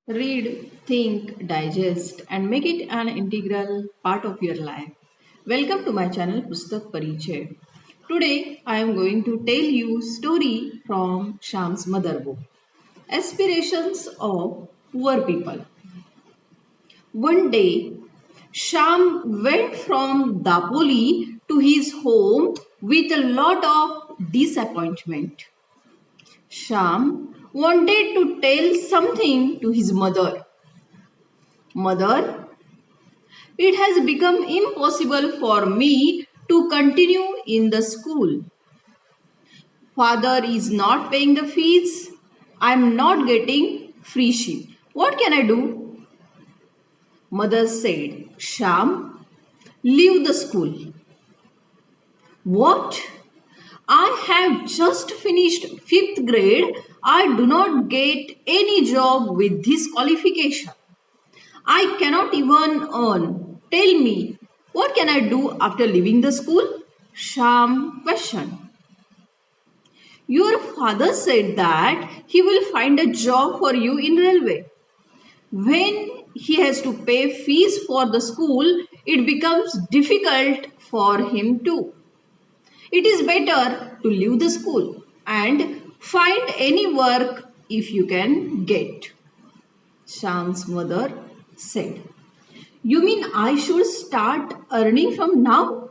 Read, think, digest, and make it an integral part of your life. Welcome to my channel Pustak Parichay. Today I am going to tell you story from Sham's mother book. Aspirations of poor people. One day, Sham went from Dapoli to his home with a lot of disappointment. Sham wanted to tell something to his mother. Mother, it has become impossible for me to continue in the school. Father is not paying the fees. I am not getting free sheet. What can I do? Mother said, Sham, leave the school. What? I have just finished 5th grade. I do not get any job with this qualification. I cannot even earn. Tell me, what can I do after leaving the school? Sham questioned. Your father said that he will find a job for you in railway. When he has to pay fees for the school, it becomes difficult for him too. It is better to leave the school and find any work if you can get. Sham's mother said. You mean I should start earning from now?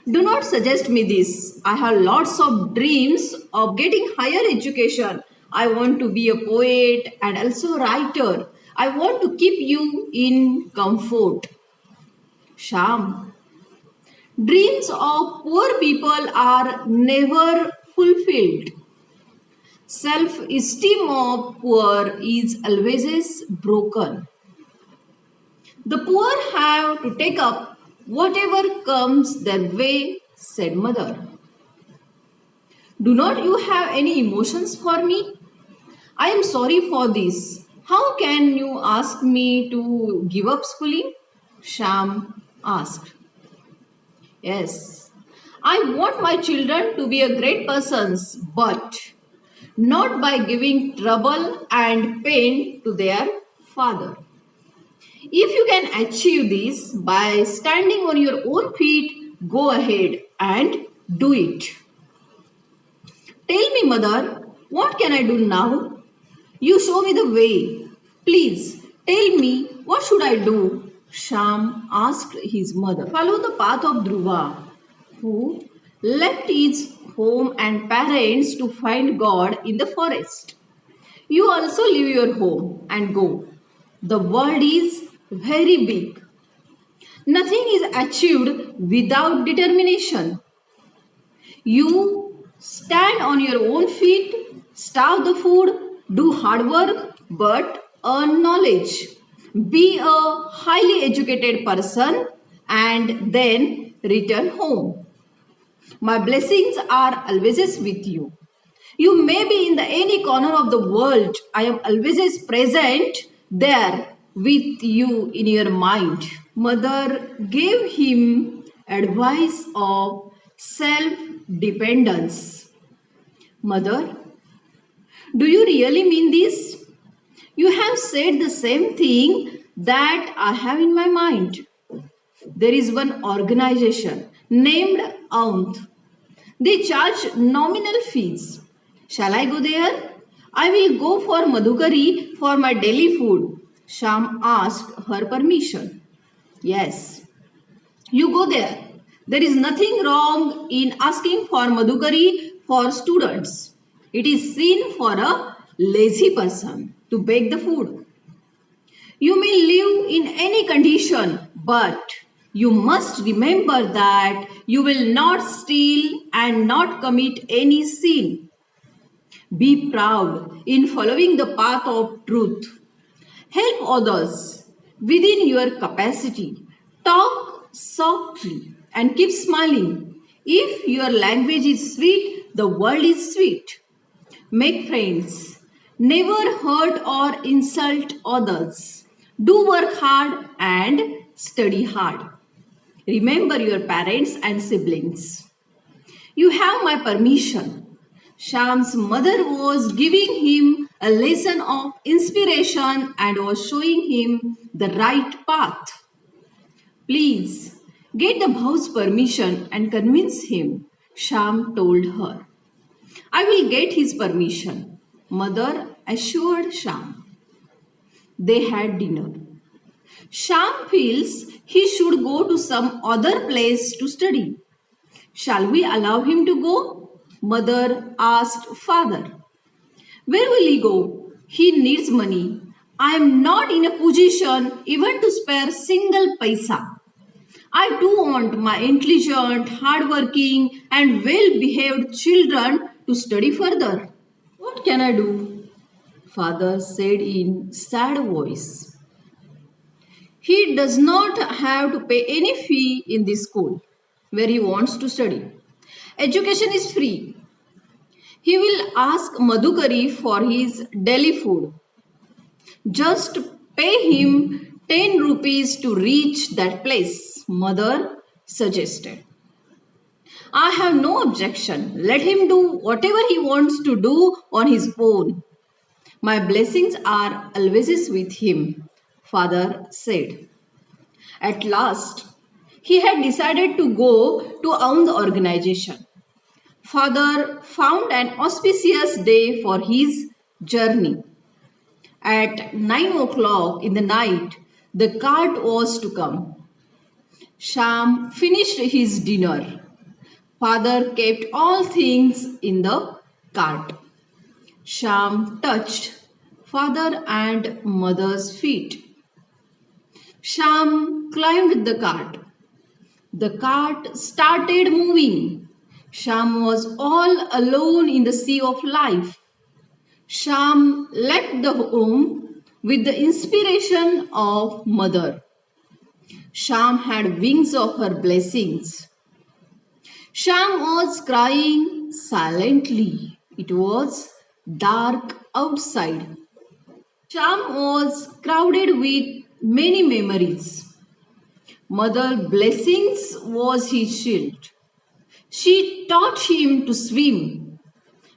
Do not suggest me this. I have lots of dreams of getting higher education. I want to be a poet and also a writer. I want to keep you in comfort. Sham, dreams of poor people are never fulfilled. Self-esteem of poor is always broken. The poor have to take up whatever comes their way, said mother. Do not you have any emotions for me? I am sorry for this. How can you ask me to give up schooling? Sham asked. Yes, I want my children to be a great persons, but not by giving trouble and pain to their father. If you can achieve this by standing on your own feet, go ahead and do it. Tell me, mother, what can I do now? You show me the way. Please tell me, what should I do? Sham asked his mother. Follow the path of Dhruva, who left his home and parents to find God in the forest. You also leave your home and go. The world is very big. Nothing is achieved without determination. You stand on your own feet, starve the food, do hard work, but earn knowledge. Be a highly educated person and then return home. My blessings are always with you. You may be in the any corner of the world. I am always present there with you in your mind. Mother gave him advice of self-dependence. Mother, do you really mean this? You have said the same thing that I have in my mind. There is one organization named Aunth. They charge nominal fees. Shall I go there? I will go for Madhukari for my daily food. Sham asked her permission. Yes, you go there. There is nothing wrong in asking for Madhukari for students. It is seen for a lazy person to bake the food. You may live in any condition, but you must remember that you will not steal and not commit any sin. Be proud in following the path of truth. Help others within your capacity. Talk softly and keep smiling. If your language is sweet, the world is sweet. Make friends. Never hurt or insult others. Do work hard and study hard. Remember your parents and siblings. You have my permission. Sham's mother was giving him a lesson of inspiration and was showing him the right path. Please get the Bhau's permission and convince him, Sham told her. I will get his permission, Mother assured Sham. They had dinner. Sham feels he should go to some other place to study. Shall we allow him to go? Mother asked father. Where will he go? He needs money. I am not in a position even to spare single paisa. I do want my intelligent, hardworking, and well behaved children to study further. What can I do? Father said in sad voice. He does not have to pay any fee in this school where he wants to study. Education is free. He will ask Madhukari for his daily food. Just pay him 10 rupees to reach that place, Mother suggested. I have no objection. Let him do whatever he wants to do on his own. My blessings are always with him, Father said. At last, he had decided to go to Aund organization. Father found an auspicious day for his journey. At 9 o'clock in the night, the cart was to come. Sham finished his dinner. Father kept all things in the cart. Sham touched father and mother's feet. Sham climbed the cart. The cart started moving. Sham was all alone in the sea of life. Sham left the home with the inspiration of mother. Sham had wings of her blessings. Sham was crying silently. It was dark outside. Sham was crowded with many memories. Mother blessings was his shield. She taught him to swim.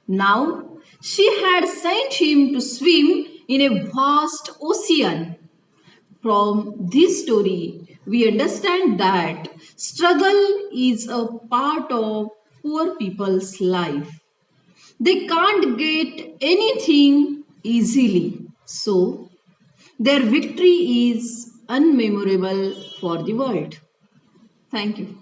Now she had sent him to swim in a vast ocean. From this story, we understand that struggle is a part of poor people's life. They can't get anything easily. So, their victory is unmemorable for the world. Thank you.